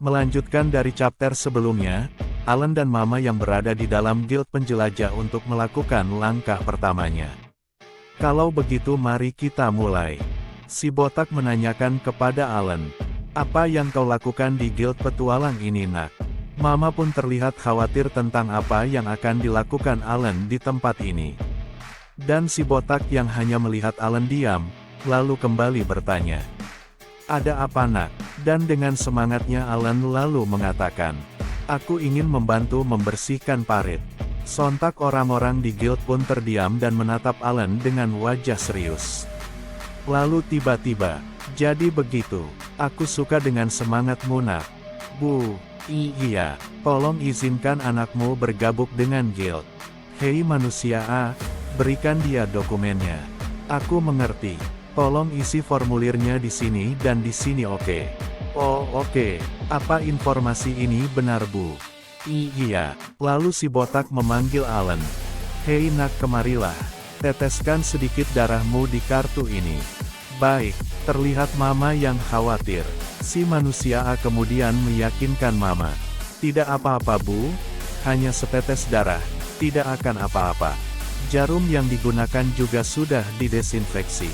Melanjutkan dari chapter sebelumnya, Alan dan Mama yang berada di dalam guild penjelajah untuk melakukan langkah pertamanya. Kalau begitu mari kita mulai. Si botak menanyakan kepada Alan, apa yang kau lakukan di guild petualang ini nak? Mama pun terlihat khawatir tentang apa yang akan dilakukan Alan di tempat ini. Dan si botak yang hanya melihat Alan diam, lalu kembali bertanya, ada apa nak? Dan dengan semangatnya Alan lalu mengatakan, aku ingin membantu membersihkan parit. Sontak orang-orang di guild pun terdiam dan menatap Alan dengan wajah serius. Lalu tiba-tiba, jadi begitu, aku suka dengan semangatmu nak. Bu, iya, tolong izinkan anakmu bergabung dengan guild. Hei manusia A, berikan dia dokumennya. Aku mengerti. Tolong isi formulirnya di sini dan di sini oke. Oh oke, apa informasi ini benar bu? Iya, lalu si botak memanggil Alan. Hei nak kemarilah, teteskan sedikit darahmu di kartu ini. Baik, terlihat Mama yang khawatir. Si manusia A kemudian meyakinkan Mama. Tidak apa-apa bu, hanya setetes darah, tidak akan apa-apa. Jarum yang digunakan juga sudah didesinfeksi.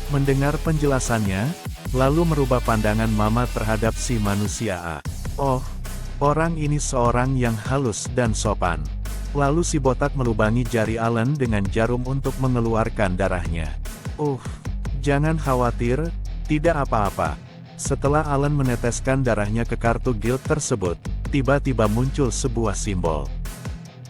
Mendengar penjelasannya, lalu merubah pandangan Mama terhadap si manusia A. Oh, orang ini seorang yang halus dan sopan. Lalu si botak melubangi jari Alan dengan jarum untuk mengeluarkan darahnya. Jangan khawatir, tidak apa-apa. Setelah Alan meneteskan darahnya ke kartu guild tersebut, tiba-tiba muncul sebuah simbol.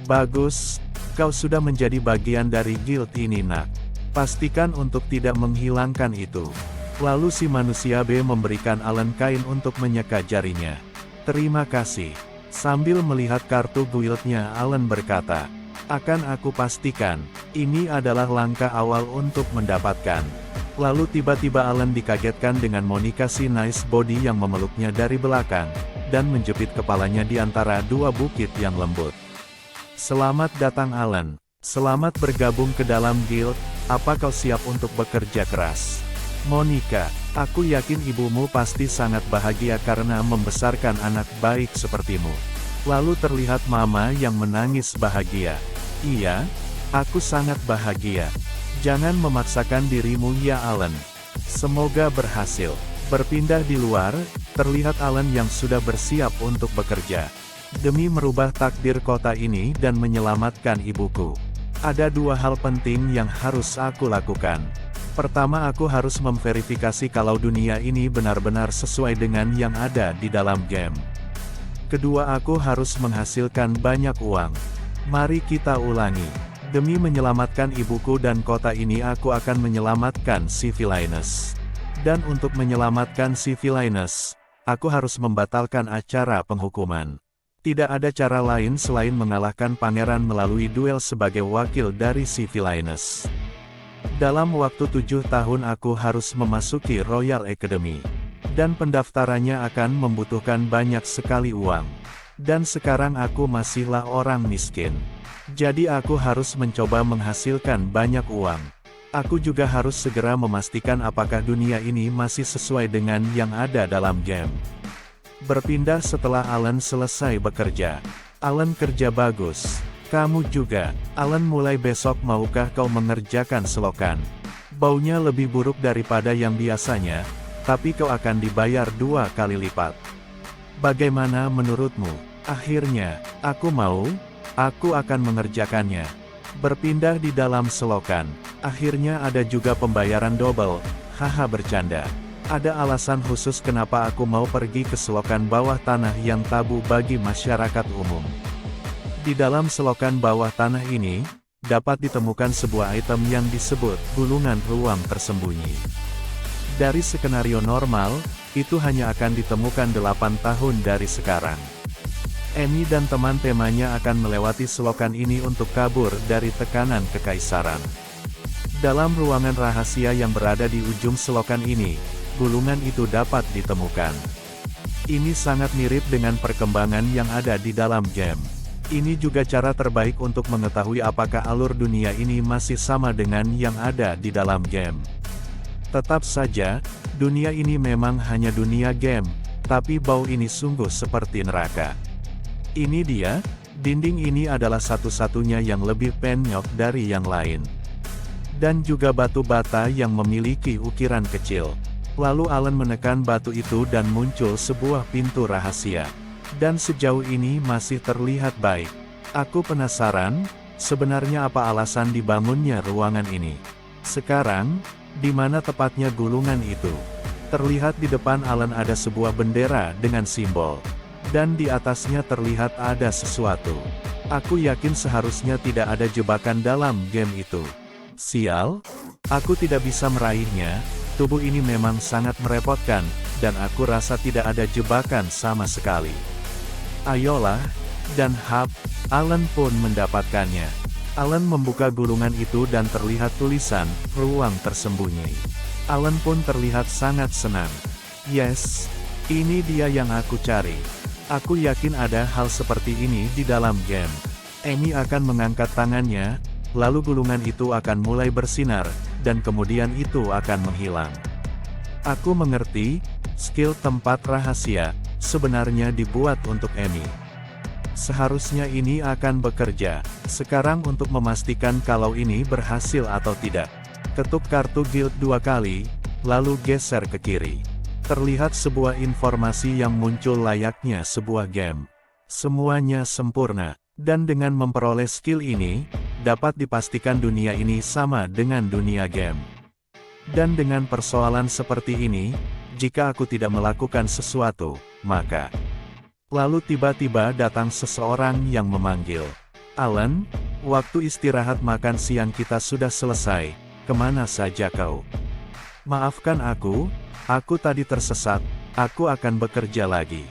Bagus, kau sudah menjadi bagian dari guild ini nak. Pastikan untuk tidak menghilangkan itu. Lalu si manusia B memberikan Alan kain untuk menyeka jarinya. Terima kasih. Sambil melihat kartu guildnya Alan berkata, akan aku pastikan, ini adalah langkah awal untuk mendapatkan. Lalu tiba-tiba Alan dikagetkan dengan Monica si nice body yang memeluknya dari belakang, dan menjepit kepalanya di antara dua bukit yang lembut. Selamat datang Alan. Selamat bergabung ke dalam guild. Apa kau siap untuk bekerja keras? Monica, aku yakin ibumu pasti sangat bahagia karena membesarkan anak baik sepertimu. Lalu terlihat Mama yang menangis bahagia. Iya, aku sangat bahagia. Jangan memaksakan dirimu ya Alan. Semoga berhasil. Berpindah di luar, terlihat Alan yang sudah bersiap untuk bekerja. Demi merubah takdir kota ini dan menyelamatkan ibuku. Ada dua hal penting yang harus aku lakukan. Pertama, aku harus memverifikasi kalau dunia ini benar-benar sesuai dengan yang ada di dalam game. Kedua, aku harus menghasilkan banyak uang. Mari kita ulangi. Demi menyelamatkan ibuku dan kota ini aku akan menyelamatkan si Villainous. Dan untuk menyelamatkan si Villainous, aku harus membatalkan acara penghukuman. Tidak ada cara lain selain mengalahkan pangeran melalui duel sebagai wakil dari si Villainous. Dalam waktu 7 tahun aku harus memasuki Royal Academy. Dan pendaftarannya akan membutuhkan banyak sekali uang. Dan sekarang aku masihlah orang miskin. Jadi aku harus mencoba menghasilkan banyak uang. Aku juga harus segera memastikan apakah dunia ini masih sesuai dengan yang ada dalam game. Berpindah setelah Alan selesai bekerja. Alan kerja bagus. Kamu juga. Alan mulai besok maukah kau mengerjakan selokan? Baunya lebih buruk daripada yang biasanya, tapi kau akan dibayar 2 kali lipat. Bagaimana menurutmu? Akhirnya, aku mau. Aku akan mengerjakannya. Berpindah di dalam selokan. Akhirnya ada juga pembayaran double. Haha bercanda. Ada alasan khusus kenapa aku mau pergi ke selokan bawah tanah yang tabu bagi masyarakat umum. Di dalam selokan bawah tanah ini, dapat ditemukan sebuah item yang disebut gulungan ruang tersembunyi. Dari skenario normal, itu hanya akan ditemukan 8 tahun dari sekarang. Amy dan teman temanya akan melewati selokan ini untuk kabur dari tekanan kekaisaran. Dalam ruangan rahasia yang berada di ujung selokan ini, gulungan itu dapat ditemukan. Ini sangat mirip dengan perkembangan yang ada di dalam game. Ini juga cara terbaik untuk mengetahui apakah alur dunia ini masih sama dengan yang ada di dalam game. Tetap saja, dunia ini memang hanya dunia game, tapi bau ini sungguh seperti neraka. Ini dia, dinding ini adalah satu-satunya yang lebih penyok dari yang lain. Dan juga batu bata yang memiliki ukiran kecil. Lalu Alan menekan batu itu dan muncul sebuah pintu rahasia. Dan sejauh ini masih terlihat baik. Aku penasaran, sebenarnya apa alasan dibangunnya ruangan ini. Sekarang, di mana tepatnya gulungan itu? Terlihat di depan Alan ada sebuah bendera dengan simbol. Dan di atasnya terlihat ada sesuatu. Aku yakin seharusnya tidak ada jebakan dalam game itu. Sial, aku tidak bisa meraihnya, tubuh ini memang sangat merepotkan, dan aku rasa tidak ada jebakan sama sekali. Ayolah, dan hap, Alan pun mendapatkannya. Alan membuka gulungan itu dan terlihat tulisan, ruang tersembunyi. Alan pun terlihat sangat senang. Yes, ini dia yang aku cari. Aku yakin ada hal seperti ini di dalam game. Amy akan mengangkat tangannya, lalu gulungan itu akan mulai bersinar, dan kemudian itu akan menghilang. Aku mengerti, skill tempat rahasia, sebenarnya dibuat untuk Amy. Seharusnya ini akan bekerja. Sekarang untuk memastikan kalau ini berhasil atau tidak. Ketuk kartu guild 2 kali, lalu geser ke kiri. Terlihat sebuah informasi yang muncul layaknya sebuah game. Semuanya sempurna, dan dengan memperoleh skill ini, dapat dipastikan dunia ini sama dengan dunia game. Dan dengan persoalan seperti ini, jika aku tidak melakukan sesuatu, maka... Lalu tiba-tiba datang seseorang yang memanggil. Alan, waktu istirahat makan siang kita sudah selesai, kemana saja kau? Maafkan aku tadi tersesat, aku akan bekerja lagi.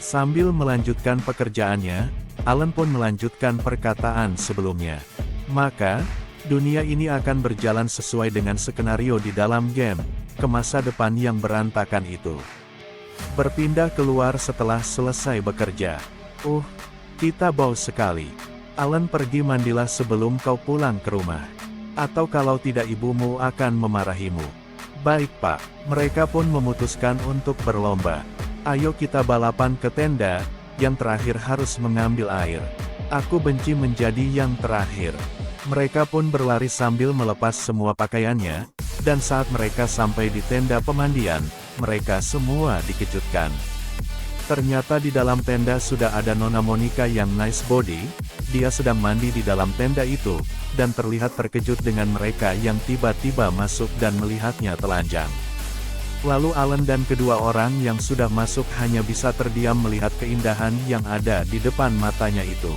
Sambil melanjutkan pekerjaannya, Alan pun melanjutkan perkataan sebelumnya. Maka, dunia ini akan berjalan sesuai dengan skenario di dalam game, ke masa depan yang berantakan itu. Berpindah keluar setelah selesai bekerja. Kita bau sekali. Alan, pergi mandilah sebelum kau pulang ke rumah. Atau kalau tidak ibumu akan memarahimu. Baik pak, mereka pun memutuskan untuk berlomba. Ayo kita balapan ke tenda, yang terakhir harus mengambil air. Aku benci menjadi yang terakhir. Mereka pun berlari sambil melepas semua pakaiannya, dan saat mereka sampai di tenda pemandian, mereka semua dikejutkan. Ternyata di dalam tenda sudah ada Nona Monica yang nice body, dia sedang mandi di dalam tenda itu, dan terlihat terkejut dengan mereka yang tiba-tiba masuk dan melihatnya telanjang. Lalu Alan dan kedua orang yang sudah masuk hanya bisa terdiam melihat keindahan yang ada di depan matanya itu.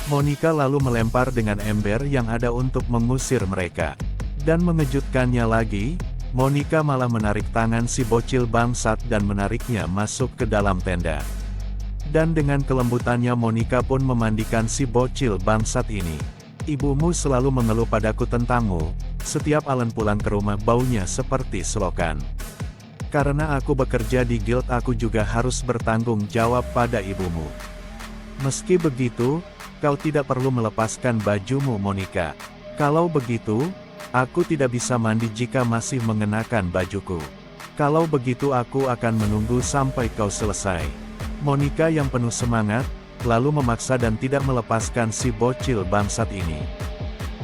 Monica lalu melempar dengan ember yang ada untuk mengusir mereka. Dan mengejutkannya lagi, Monica malah menarik tangan si bocil bangsat dan menariknya masuk ke dalam tenda. Dan dengan kelembutannya Monica pun memandikan si bocil bangsat ini. Ibumu selalu mengeluh padaku tentangmu, setiap Alan pulang ke rumah baunya seperti selokan. Karena aku bekerja di guild aku juga harus bertanggung jawab pada ibumu. Meski begitu, kau tidak perlu melepaskan bajumu Monica. Kalau begitu, aku tidak bisa mandi jika masih mengenakan bajuku. Kalau begitu aku akan menunggu sampai kau selesai. Monica yang penuh semangat, lalu memaksa dan tidak melepaskan si bocil bangsat ini.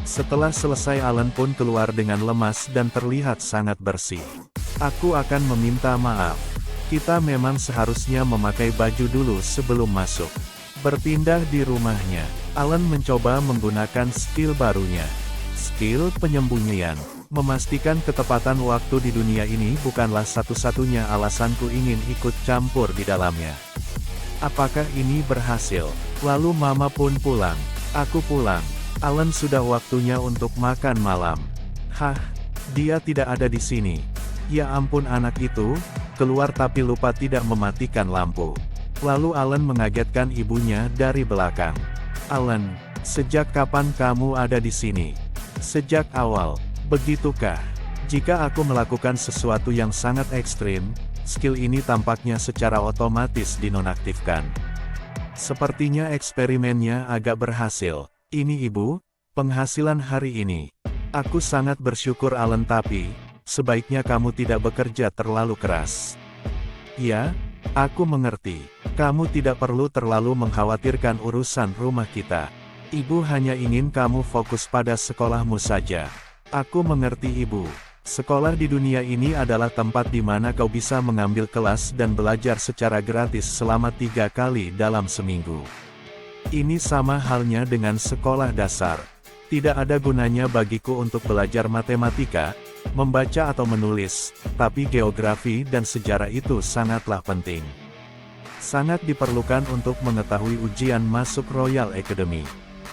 Setelah selesai Alan pun keluar dengan lemas dan terlihat sangat bersih. Aku akan meminta maaf. Kita memang seharusnya memakai baju dulu sebelum masuk. Berpindah di rumahnya, Alan mencoba menggunakan skill barunya. Skill penyembunyian. Memastikan ketepatan waktu di dunia ini bukanlah satu-satunya alasanku ingin ikut campur di dalamnya. Apakah ini berhasil? Lalu mama pun pulang. Aku pulang. Alan sudah waktunya untuk makan malam. Hah, dia tidak ada di sini. Ya ampun, anak itu keluar tapi lupa tidak mematikan lampu. Lalu Alan mengagetkan ibunya dari belakang. Alan, sejak kapan kamu ada di sini? Sejak awal, begitukah? Jika aku melakukan sesuatu yang sangat ekstrim, skill ini tampaknya secara otomatis dinonaktifkan. Sepertinya eksperimennya agak berhasil. Ini ibu, penghasilan hari ini. Aku sangat bersyukur Alan, tapi sebaiknya kamu tidak bekerja terlalu keras. Ya, Aku mengerti. Kamu tidak perlu terlalu mengkhawatirkan urusan rumah kita. Ibu hanya ingin kamu fokus pada sekolahmu saja. Aku mengerti ibu. Sekolah di dunia ini adalah tempat di mana kau bisa mengambil kelas dan belajar secara gratis selama 3 kali dalam seminggu. Ini sama halnya dengan sekolah dasar. Tidak ada gunanya bagiku untuk belajar matematika, membaca atau menulis, tapi geografi dan sejarah itu sangatlah penting. Sangat diperlukan untuk mengetahui ujian masuk Royal Academy.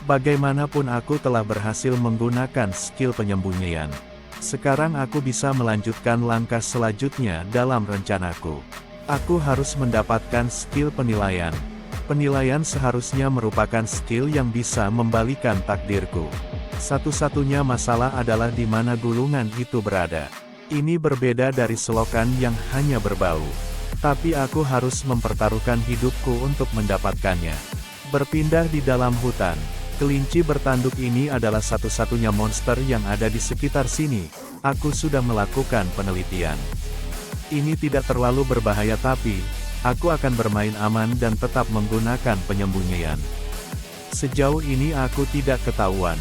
Bagaimanapun aku telah berhasil menggunakan skill penyembunyian. Sekarang aku bisa melanjutkan langkah selanjutnya dalam rencanaku. Aku harus mendapatkan skill penilaian. Penilaian seharusnya merupakan skill yang bisa membalikan takdirku. Satu-satunya masalah adalah di mana gulungan itu berada. Ini berbeda dari selokan yang hanya berbau. Tapi aku harus mempertaruhkan hidupku untuk mendapatkannya. Berpindah di dalam hutan. Kelinci bertanduk ini adalah satu-satunya monster yang ada di sekitar sini. Aku sudah melakukan penelitian. Ini tidak terlalu berbahaya tapi, aku akan bermain aman dan tetap menggunakan penyembunyian. Sejauh ini aku tidak ketahuan.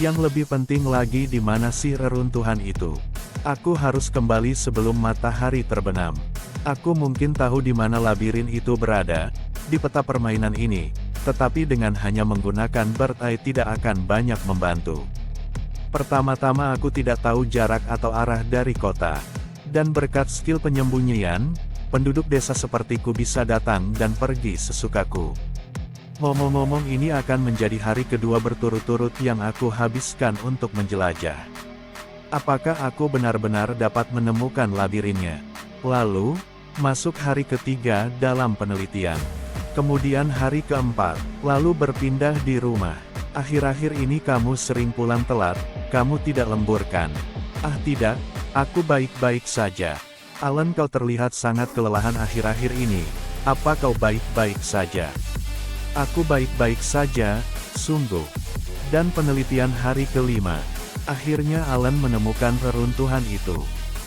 Yang lebih penting lagi di mana sih reruntuhan itu. Aku harus kembali sebelum matahari terbenam. Aku mungkin tahu di mana labirin itu berada, di peta permainan ini, tetapi dengan hanya menggunakan bird eye tidak akan banyak membantu. Pertama-tama aku tidak tahu jarak atau arah dari kota. Dan berkat skill penyembunyian, penduduk desa sepertiku bisa datang dan pergi sesukaku. Ngomong-ngomong ini akan menjadi hari kedua berturut-turut yang aku habiskan untuk menjelajah. Apakah aku benar-benar dapat menemukan labirinnya? Lalu, masuk hari ketiga dalam penelitian. Kemudian hari keempat, lalu berpindah di rumah. Akhir-akhir ini kamu sering pulang telat, kamu tidak lembur kan? Ah tidak, aku baik-baik saja. Alan, kau terlihat sangat kelelahan akhir-akhir ini. Apa kau baik-baik saja? Aku baik-baik saja, sungguh. Dan penelitian hari kelima. Akhirnya Alan menemukan reruntuhan itu.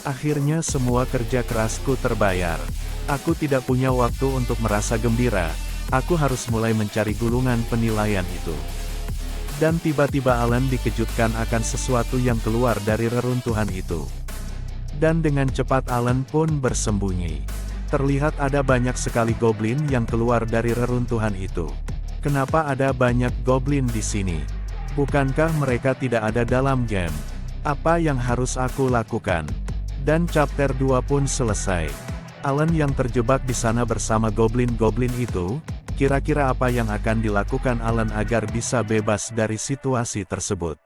Akhirnya semua kerja kerasku terbayar. Aku tidak punya waktu untuk merasa gembira. Aku harus mulai mencari gulungan penilaian itu. Dan tiba-tiba Alan dikejutkan akan sesuatu yang keluar dari reruntuhan itu. Dan dengan cepat Alan pun bersembunyi. Terlihat ada banyak sekali goblin yang keluar dari reruntuhan itu. Kenapa ada banyak goblin di sini? Bukankah mereka tidak ada dalam game? Apa yang harus aku lakukan? Dan chapter 2 pun selesai. Alan yang terjebak di sana bersama goblin-goblin itu, kira-kira apa yang akan dilakukan Alan agar bisa bebas dari situasi tersebut?